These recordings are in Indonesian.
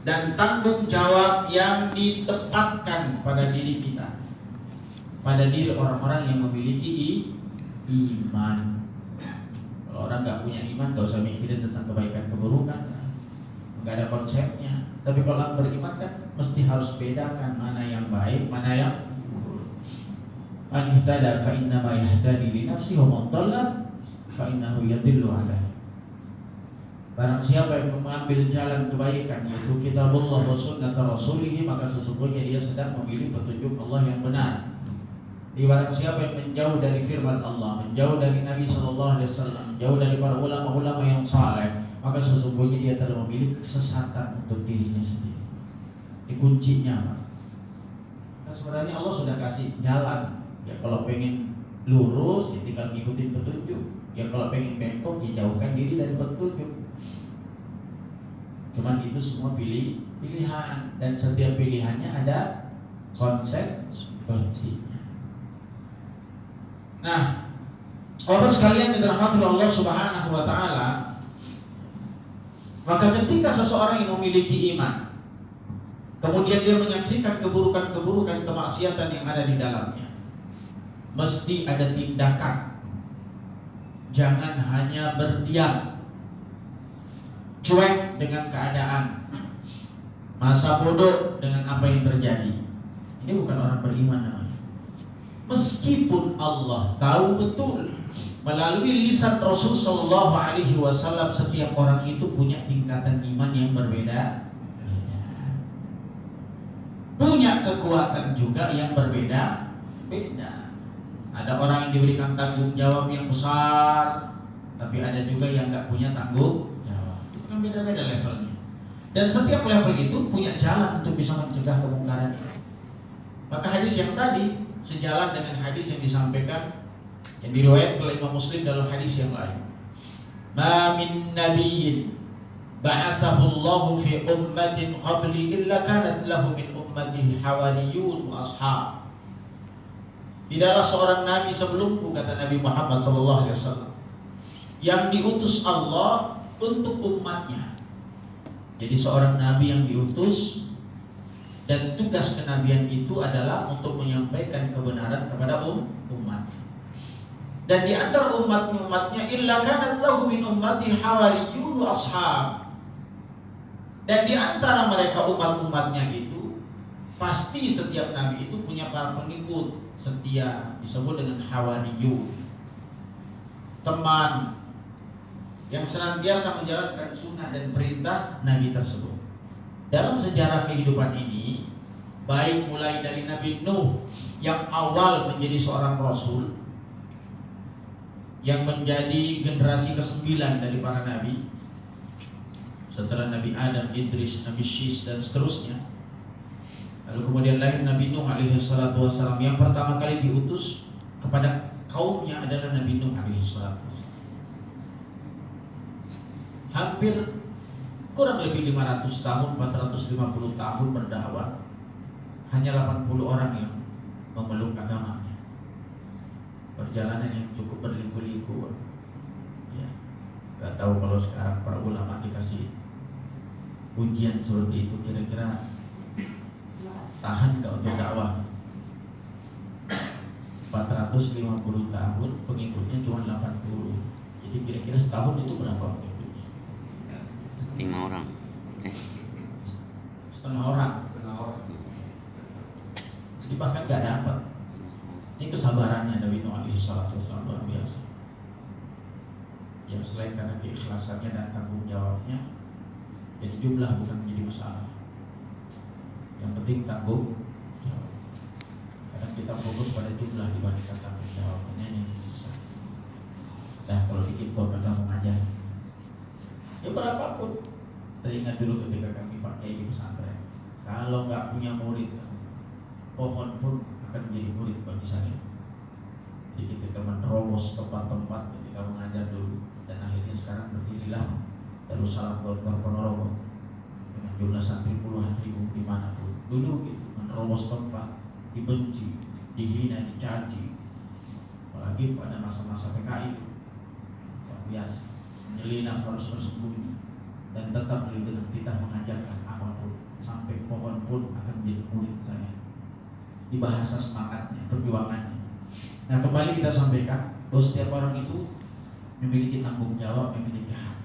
dan tanggung jawab yang ditempatkan pada diri kita, pada diri orang-orang yang memiliki iman. Kalau orang nggak punya iman, nggak usah mikirin tentang kebaikan keburukan, nggak ada konsepnya. Tapi kalau orang beriman kan mesti harus bedakan mana yang baik, mana yang buruk. Man ihtada fa innama yahtadi li nafsihi wa man dhalla fa innahu yadhillu 'alaihi. Barang siapa yang mengambil jalan kebaikan, yaitu kitabullah wa sunnah rasulih, maka sesungguhnya dia sedang memilih petunjuk Allah yang benar. Di barang siapa yang menjauh dari firman Allah, menjauh dari Nabi SAW, menjauh dari para ulama-ulama yang saleh, maka sesungguhnya dia telah memilih kesesatan untuk dirinya sendiri. Ini kuncinya, Pak. Kan sebenarnya Allah sudah kasih jalan. Ya kalau pengen lurus, ya tinggal ngikutin petunjuk. Ya kalau pengen bengkok, ya jauhkan diri dari petunjuk. Cuman itu semua pilihan, dan setiap pilihannya ada konsekuensinya. Nah, Bapak sekalian dirahmati Allah Subhanahu wa taala, maka ketika seseorang yang memiliki iman, kemudian dia menyaksikan keburukan-keburukan, kemaksiatan yang ada di dalamnya, mesti ada tindakan. Jangan hanya berdiam, cuek dengan keadaan, masa bodoh dengan apa yang terjadi. Ini bukan orang beriman namanya. Meskipun Allah tahu betul melalui lisan Rasul Sallallahu Alaihi Wasallam setiap orang itu punya tingkatan iman yang berbeda, punya kekuatan juga yang berbeda-beda. Ada orang yang diberikan tanggung jawab yang besar, tapi ada juga yang nggak punya tanggung jawab. Itu kan beda-beda levelnya. Dan setiap level itu punya jalan untuk bisa mencegah kemungkaran. Maka hadis yang tadi sejalan dengan hadis yang disampaikan, yang diriwayatkan oleh Imam Muslim dalam hadis yang lain. Ma min nabiyyin ba'athahu Allahu fi ummatin qabli illa kanat lahu min ummatihi hawariyun wa ashab. Tidaklah seorang nabi sebelumku, kata Nabi Muhammad SAW, yang diutus Allah untuk umatnya. Jadi seorang nabi yang diutus, dan tugas kenabian itu adalah untuk menyampaikan kebenaran kepada umat. Dan di antara umatnya illa kanat lahu min ummati hawariyun wa ashab. Dan di antara mereka umatnya itu pasti setiap nabi itu punya para pengikut setia, disebut dengan hawariyun, teman yang senantiasa menjalankan sunnah dan perintah nabi tersebut. Dalam sejarah kehidupan ini, baik mulai dari Nabi Nuh yang awal menjadi seorang rasul, yang menjadi generasi ke-9 dari para nabi, setelah Nabi Adam, Idris, Nabi Syis dan seterusnya. Lalu kemudian lahir Nabi Nuh alaihi salatu wassalam, yang pertama kali diutus kepada kaumnya adalah Nabi Nuh alaihi salatu wassalam. Hampir kurang lebih 500 tahun, 450 tahun berdakwah, hanya 80 orang yang memeluk agamanya. Perjalanan yang cukup berliku-liku. Ya, gak tahu kalau sekarang para ulama dikasih ujian seperti itu, kira-kira tahan gak untuk dakwah? 450 tahun, pengikutnya cuma 80. Jadi kira-kira setahun itu berapa pengikutnya? 5 orang. Setengah orang. Jadi bahkan gak dapat. Ini kesabarannya Nabi Nuh alaihi salatu wassalam luar biasa. Yang selain karena keikhlasannya dan tanggung jawabnya, jadi jumlah bukan menjadi masalah. Yang penting tanggung jawab. Kadang kita fokus pada jumlah dibandingkan tanggung jawabnya, ini susah. Nah kalau dikit kok kata mengajar, ya berapapun. Teringat dulu ketika kami pakai di pesantren, kalau nggak punya murid, pohon pun akan menjadi murid bagi saya. Jadi ketika menerobos tempat-tempat ketika mengajar dulu, dan akhirnya sekarang berdirilah Darussalam Gontor Ponorogo dengan jumlah santri puluhan ribu dimanapun. Dulu gitu, menerobos tempat, dibenci, dihina, dicaci, apalagi pada masa-masa PKI, luar biasa. Menyelinap harus bersembunyi dan tetap dengan kita mengajarkan apapun. di bahasa semangatnya, perjuangannya. Nah, kembali kita sampaikan bahwa setiap orang itu memiliki tanggung jawab, memiliki hak.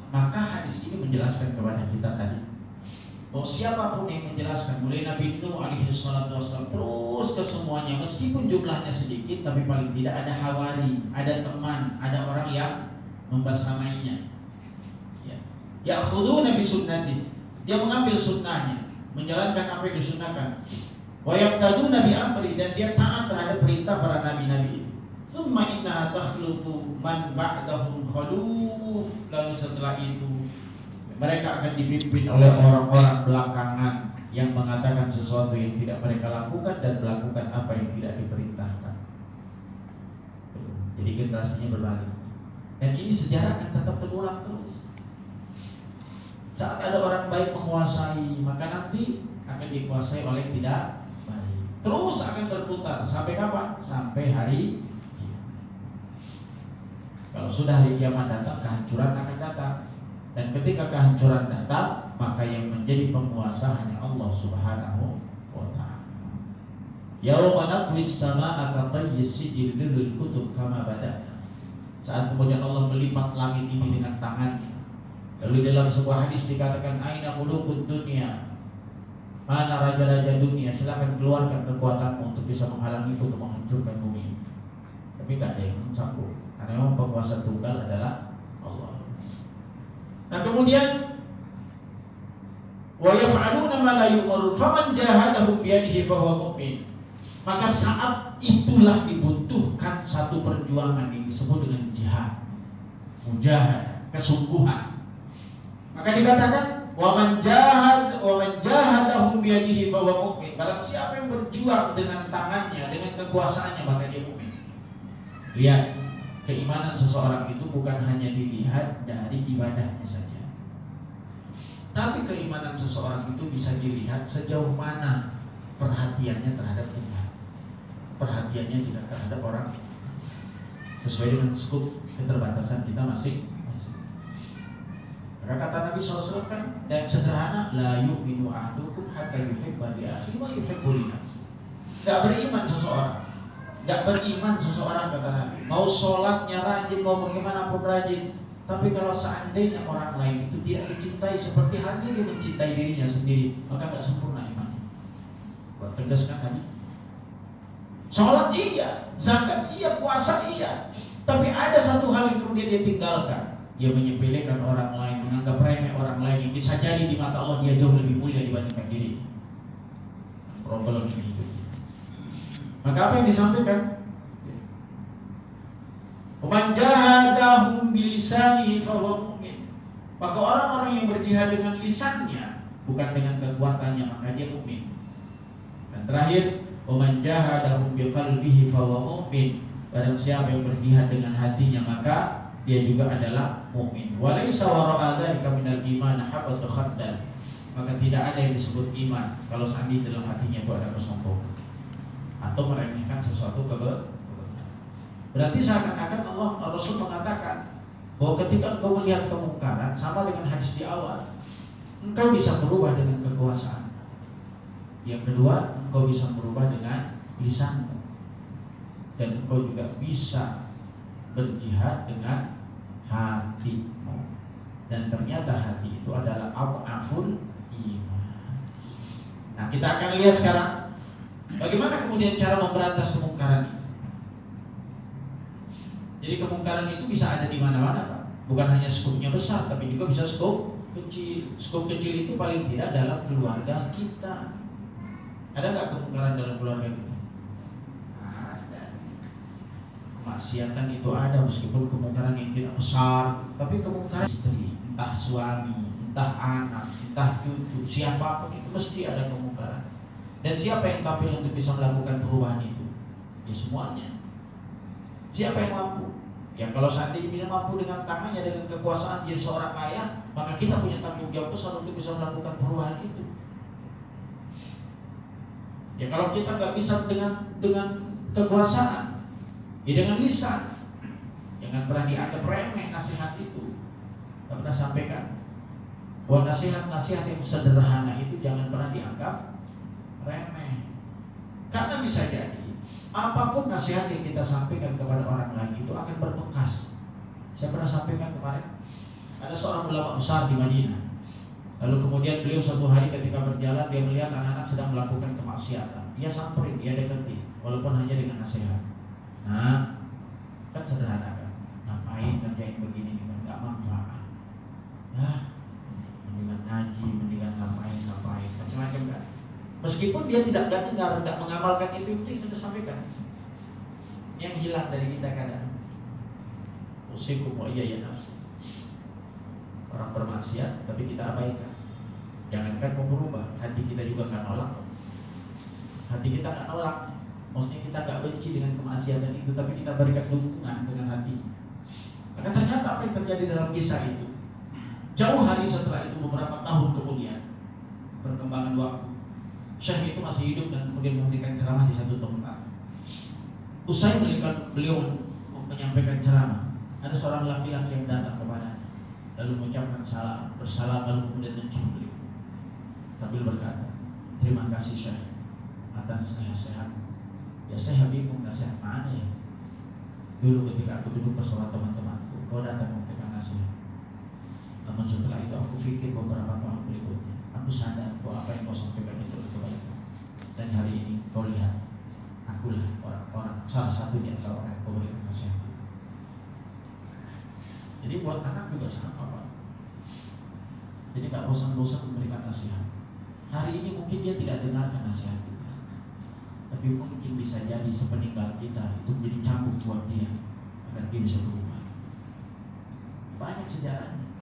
Maka hadis ini menjelaskan kepada kita tadi bahwa siapapun yang menjelaskan, mulai Nabi Nuh alaihi salatu wassalam terus ke semuanya, meskipun jumlahnya sedikit tapi paling tidak ada hawari, ada teman, ada orang yang membersamainya. Ya, ya'khuduna bi sunnati, dia mengambil sunnahnya, menjalankan apa yang disunnahkan. Wa yaqtaduna bi amri, dan dia taat terhadap perintah para nabi-nabi itu. Summa innaha takhlufu man ba'dahum khaluf, lalu setelah itu mereka akan dipimpin oleh orang-orang belakangan yang mengatakan sesuatu yang tidak mereka lakukan dan melakukan apa yang tidak diperintahkan. Jadi generasinya berbalik. Dan ini sejarah akan tetap terulang terus. Saat ada orang baik menguasai, maka nanti akan dikuasai oleh tidak baik. Terus akan berputar sampai kapan? Sampai hari kiamat. Kalau sudah hari kiamat datang, kehancuran akan datang. Dan ketika kehancuran datang, maka yang menjadi penguasa hanya Allah Subhanahu wa ta'ala. Yauma natwis samaa'a katayyis sijil lil kutub kama bada'na. Saat kemudian Allah melipat langit ini dengan tangannya. Lalu dalam sebuah hadis dikatakan, aina mulukud dunia, mana raja-raja dunia, silakan keluarkan kekuatanmu untuk bisa menghalangiku untuk menghancurkan bumi. Tapi tidak ada yang sanggup, karena memang penguasa tunggal adalah Allah. Nah, kemudian wa yaf'aluna ma la yu'maru faman jahadahu bi yadihi fa huwa mu'min. Maka saat itulah dibutuhkan satu perjuangan yang disebut dengan jihad, mujahadah, kesungguhan. Maka dikatakan wa man jahadahu bi yadihi fa huwa mu'min. Barang siapa yang berjuang dengan tangannya, dengan kekuasaannya, maka dia mukmin. Lihat, keimanan seseorang itu bukan hanya dilihat dari ibadahnya saja, tapi keimanan seseorang itu bisa dilihat sejauh mana perhatiannya terhadap Tuhan, perhatiannya juga terhadap orang, sesuai dengan skop keterbatasan kita masing-masing. Maka kata Nabi SAW kan, dan sederhana, la yu'minu ahadukum hatta yuhibba li akhihi wa yuhibbu li nafsihi. Tidak beriman seseorang, tidak beriman seseorang, kata Nabi, mau sholatnya rajin, mau bagaimanapun rajin, tapi kalau seandainya orang lain itu tidak dicintai seperti halnya dia mencintai dirinya sendiri, maka tidak sempurna imannya. Buat tegaskan tadi, sholat iya, zakat iya, puasa iya, tapi ada satu hal yang kemudian dia tinggalkan. Dia menyepelekan orang lain, menganggap remeh orang lain yang bisa jadi di mata Allah dia jauh lebih mulia dibandingkan diri. Problem ini. Maka apa yang disampaikan? Man jahadahum bilisanihi fa huwa mu'min. Maka orang-orang yang berjihad dengan lisannya, bukan dengan kekuatannya, maka dia mukmin. Dan terakhir, man jahadahum biqalbihi fa huwa mu'min. Barang siapa yang berjihad dengan hatinya, maka dia juga adalah mukmin. Walaysa wara'a dzalika minal iman habbatu khardal. Maka tidak ada yang disebut iman kalau seandainya dalam hatinya itu ada kesombongan atau meremehkan sesuatu kebenaran. Berarti seakan-akan Allah Rasul mengatakan bahwa ketika engkau melihat kemungkaran, sama dengan hadis di awal, engkau bisa berubah dengan kekuasaan. Yang kedua, engkau bisa berubah dengan lisanmu, dan engkau juga bisa berjihad dengan hatimu. Dan ternyata hati itu adalah adhaful iman. Nah, kita akan lihat sekarang bagaimana kemudian cara memberantas kemungkaran ini. Jadi kemungkaran itu bisa ada di mana-mana, Pak. Bukan hanya skopnya besar, tapi juga bisa skop kecil. Skop kecil itu paling tidak dalam keluarga kita. Ada nggak kemungkaran dalam keluarga kita? Ada. Kemaksiatan itu ada, meskipun kemungkaran yang tidak besar, tapi kemungkaran istri, entah suami, entah anak, entah cucu, siapapun itu mesti ada kemungkaran. Dan siapa yang tampil untuk bisa melakukan perubahan itu? Ya semuanya. Siapa yang mampu? Ya kalau seandainya bisa mampu dengan tangannya, dengan kekuasaan jadi seorang kaya, maka kita punya tanggung jawab besar untuk bisa melakukan perubahan itu. Ya kalau kita nggak bisa dengan kekuasaan, ya dengan lisan. Jangan pernah dianggap remeh nasihat itu. Saya pernah sampaikan bahwa nasihat-nasihat yang sederhana itu jangan pernah dianggap remeh. Karena bisa jadi apapun nasihat yang kita sampaikan kepada orang lain itu akan berbekas. Saya pernah sampaikan kemarin, ada seorang ulama besar di Madinah. Lalu kemudian beliau suatu hari ketika berjalan, dia melihat anak-anak sedang melakukan kemaksiatan. Dia samperin, dia dekati, walaupun hanya dengan nasihat. Nah, kan sederhana kan, ngapain kerjain begini nih, nggak manfaat. Ya, mendingan ngaji, mendingan ngapain, macam-macam kan. Meskipun dia tidak dengar, tidak mengamalkan itu kita sampaikan. Yang hilang dari kita kadang, usikum wa iya ya nafsu. Orang bermaksiat, tapi kita abaikan. Jangankan mau berubah, hati kita juga nggak nolak. Hati kita nggak nolak. Maksudnya kita nggak benci dengan kemaksiatan itu, tapi kita berikan dukungan dengan hati. Maka ternyata apa yang terjadi dalam kisah itu, jauh hari setelah itu, beberapa tahun kemudian, perkembangan waktu, Syekh itu masih hidup dan kemudian memberikan ceramah di satu tempat. Usai beliau menyampaikan ceramah, ada seorang laki-laki yang datang kepadanya, lalu mengucapkan salam, bersalam, lalu kemudian mencium beliau sambil berkata, terima kasih Syekh atas nasihat. Ya saya bingung nasihat mana ya. Dulu ketika aku duduk bersama teman-temanku, kau datang memberikan nasihat. Namun setelah itu aku pikir beberapa tahun berikutnya, aku sadar bahwa apa yang kau sampaikan itu kebaikan. Dan hari ini kau lihat, akulah orang salah satu di antara orang yang kau berikan nasihat. Jadi buat anak juga sama Pak. Jadi gak bosan-bosan memberikan nasihat. Hari ini mungkin dia tidak dengarkan nasihat kita, tapi mungkin bisa jadi sepeninggal kita itu menjadi cambuk buat dia agar dia bisa berubah. Banyak sejarahnya.